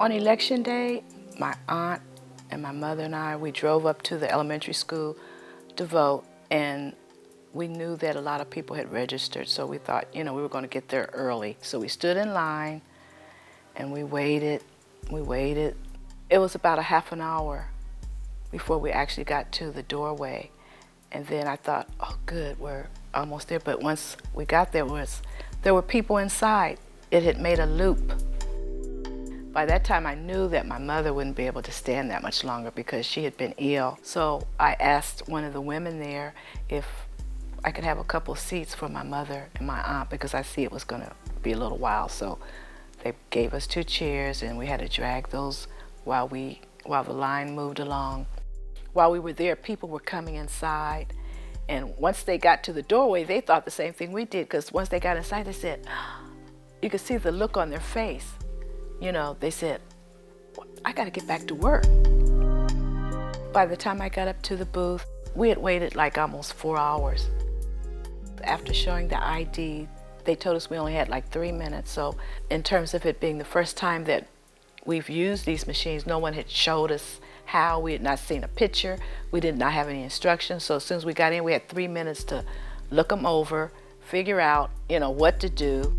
On election day, my aunt and my mother and I, we drove up to the elementary school to vote, and we knew that a lot of people had registered, so we thought, we were going to get there early. So we stood in line, and we waited. It was about a half an hour before we actually got to the doorway. And then I thought, oh good, we're almost there. But once we got there, there were people inside. It had made a loop. By that time, I knew that my mother wouldn't be able to stand that much longer because she had been ill. So I asked one of the women there if I could have a couple seats for my mother and my aunt, because I see it was going to be a little while. So they gave us 2 chairs, and we had to drag those while the line moved along. While we were there, people were coming inside, and once they got to the doorway, they thought the same thing we did, because once they got inside, they said, you could see the look on their face. They said, I got to get back to work. By the time I got up to the booth, we had waited like almost 4 hours. After showing the ID, they told us we only had like 3 minutes. So in terms of it being the first time that we've used these machines, no one had showed us how. We had not seen a picture. We did not have any instructions. So as soon as we got in, we had 3 minutes to look them over, figure out, what to do.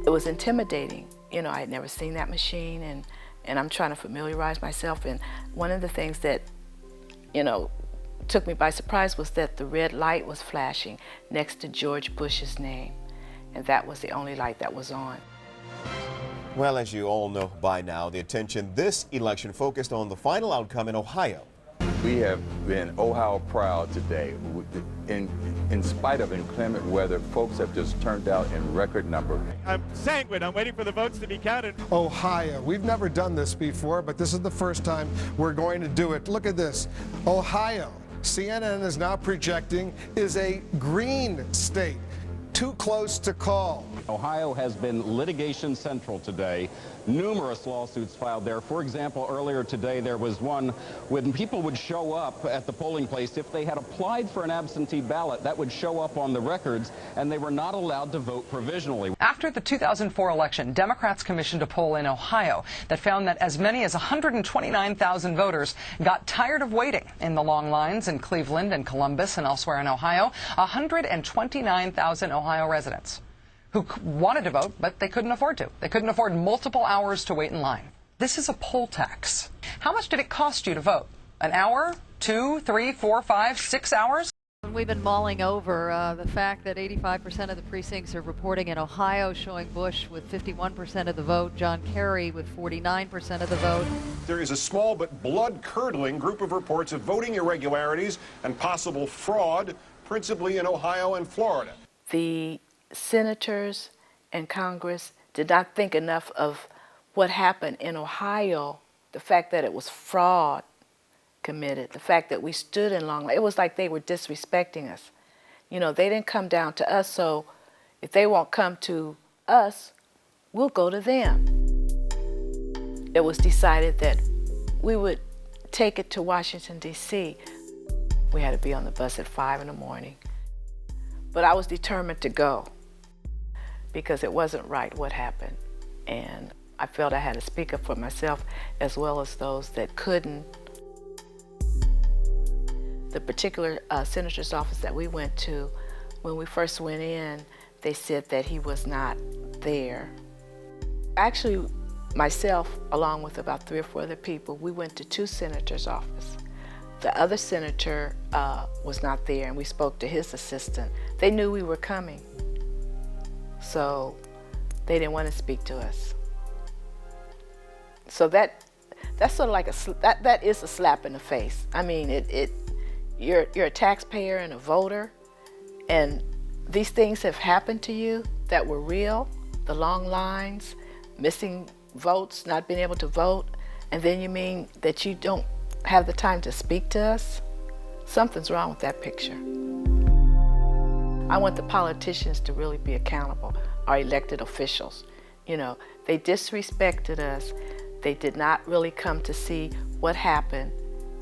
It was intimidating. I had never seen that machine, and I'm trying to familiarize myself. And one of the things that, took me by surprise was that the red light was flashing next to George Bush's name. And that was the only light that was on. Well, as you all know by now, the attention this election focused on the final outcome in Ohio. We have been Ohio proud today. In spite of inclement weather, folks have just turned out in record number. I'm sanguine. I'm waiting for the votes to be counted. Ohio. We've never done this before, but this is the first time we're going to do it. Look at this. Ohio, CNN is now projecting, is a green state. Too close to call. Ohio has been litigation central today. Numerous lawsuits filed there. For example, earlier today there was one when people would show up at the polling place. If they had applied for an absentee ballot, that would show up on the records, and they were not allowed to vote provisionally. After the 2004 election, Democrats commissioned a poll in Ohio that found that as many as 129,000 voters got tired of waiting in the long lines in Cleveland and Columbus and elsewhere in Ohio. 129,000 Ohio residents who wanted to vote, but they couldn't afford to. They couldn't afford multiple hours to wait in line. This is a poll tax. How much did it cost you to vote? An hour? 2, 3, 4, 5, 6 hours? We've been mulling over the fact that 85% of the precincts are reporting in Ohio showing Bush with 51% of the vote, John Kerry with 49% of the vote. There is a small but blood-curdling group of reports of voting irregularities and possible fraud, principally in Ohio and Florida. The senators and Congress did not think enough of what happened in Ohio, the fact that it was fraud committed, the fact that we stood in long line. It was like they were disrespecting us. They didn't come down to us, so if they won't come to us, we'll go to them. It was decided that we would take it to Washington, D.C. We had to be on the bus at 5 in the morning. But I was determined to go because it wasn't right what happened. And I felt I had to speak up for myself as well as those that couldn't. The particular senator's office that we went to, when we first went in, they said that he was not there. Actually, myself, along with about 3 or 4 other people, we went to 2 senators' office. The other senator was not there, and we spoke to his assistant. They knew we were coming, so they didn't want to speak to us. So that's sort of like that is a slap in the face. I mean, you're a taxpayer and a voter, and these things have happened to you that were real. The long lines, missing votes, not being able to vote, and then you mean that you don't have the time to speak to us? Something's wrong with that picture. I want the politicians to really be accountable, our elected officials. They disrespected us. They did not really come to see what happened,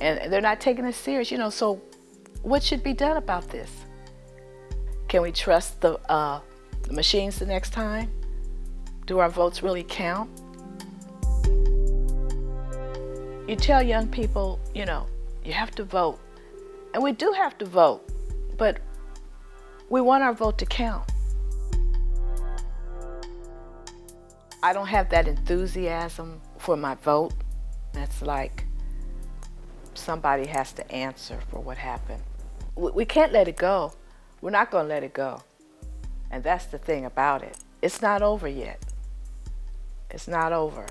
and they're not taking it serious. So what should be done about this? Can we trust the machines the next time? Do our votes really count? You tell young people, you know, you have to vote. And we do have to vote, but we want our vote to count. I don't have that enthusiasm for my vote. That's like somebody has to answer for what happened. We can't let it go. We're not going to let it go. And that's the thing about it. It's not over yet. It's not over.